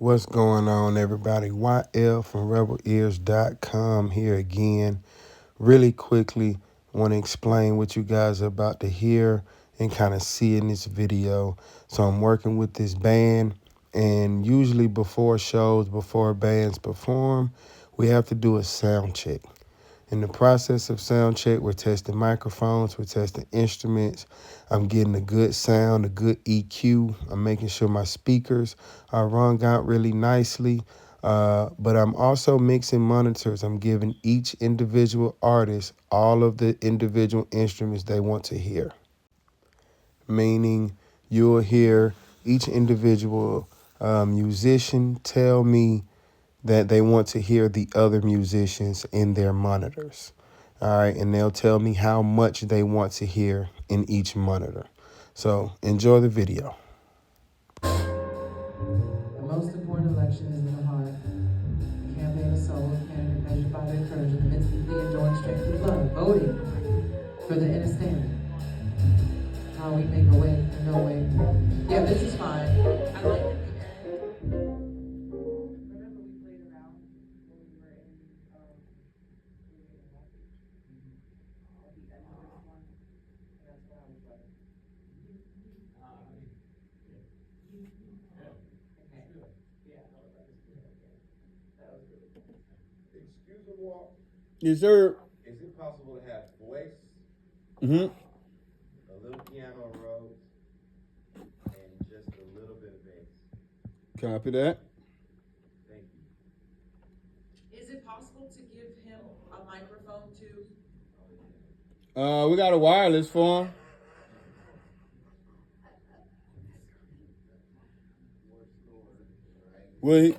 What's going on, everybody? YL from rebelears.com here again. Really quickly, want to explain what you guys are about to hear and kind of see in this video. So I'm working with this band, and usually before shows, before bands perform, we have to do a sound check. In the process of sound check, we're testing microphones, we're testing instruments. I'm getting a good sound, a good EQ. I'm making sure my speakers are rung out really nicely. But I'm also mixing monitors. I'm giving each individual artist all of the individual instruments they want to hear. Meaning you'll hear each individual musician tell me that they want to hear the other musicians in their monitors. All right, and they'll tell me how much they want to hear in each monitor. So enjoy the video. The most important election is in the heart. The campaign of souls, candidate measured by their courage in the midst of the enduring strength of blood, voting for the inner standing. How we make a way or no way. Yeah, this is fine. I like it. Remember we played around when we were in the at the end of this one, and that's what I was like. Okay. Yeah. That was really good. Excuse me, Walt. Yes, sir. Is it possible to have voice, Mm-hmm. a little piano Rhodes, and just a little bit of bass? Copy that. Thank you. Is it possible to give him a microphone too? We got a wireless for him. Will he?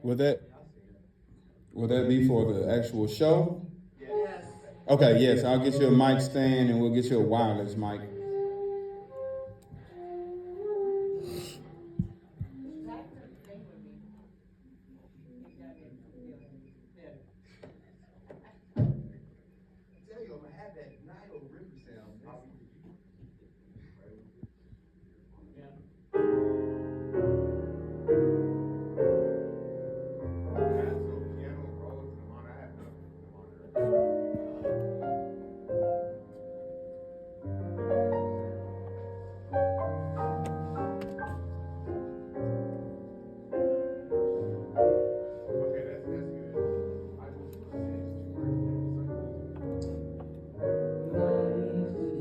Would that be for the actual show? Yes. Okay, yes, I'll get you a mic stand and we'll get you a wireless mic. Tell you, I'm gonna have that Nile River sound. That's no piano Rhodes in the monitor. I have nothing in the monitor. Okay, that's good. I will finish to work Life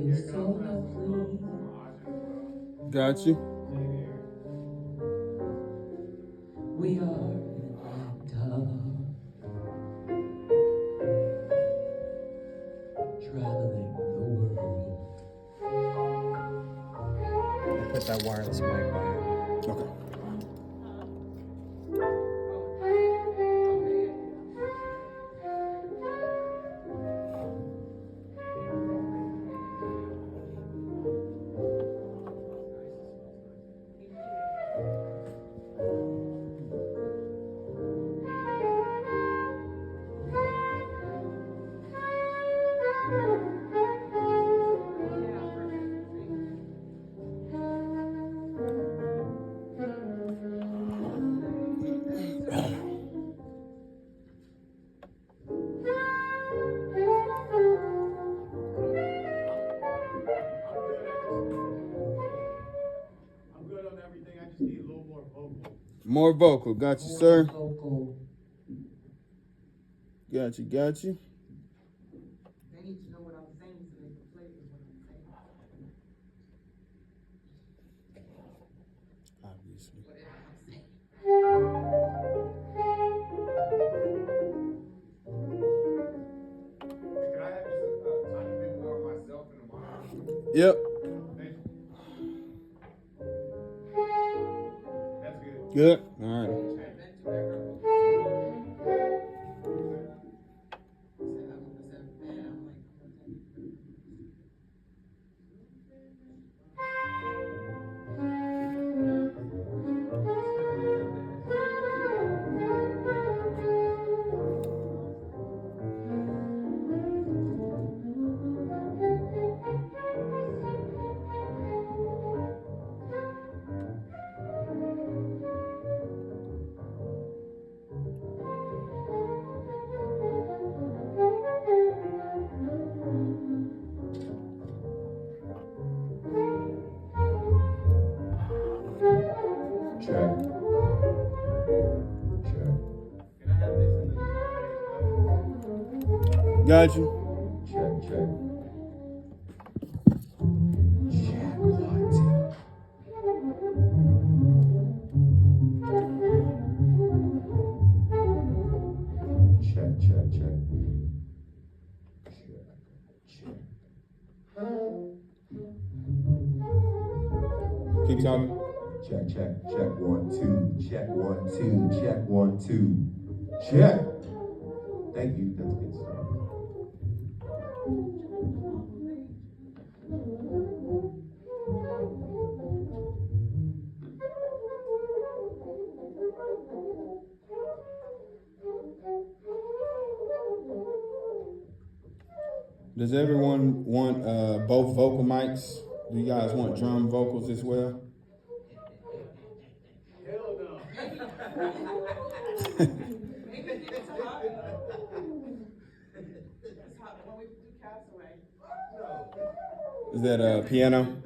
is so lovely. Got you. We are in Atlanta, traveling the world. I'll put that wireless mic by you. Okay. I'm good on everything. I just need a little more vocal. More vocal. Got you, sir. Vocal. Got you, got you. They need to know what I'm saying so they can play with what I'm saying. Obviously. Whatever I'm saying. Could I have just a tiny bit more of myself in the monitor? Yep. Thank you. That's good. Good. All right. Got you. Check, check. Check, 1, 2. Check, check, check. Check, check. Keep talking. Check, check, check, 1, 2. Check, 1, 2. Check, 1, 2. Check. Thank you. That's good stuff. Does everyone want both vocal mics? Do you guys want drum vocals as well? Hell no. Is that a piano?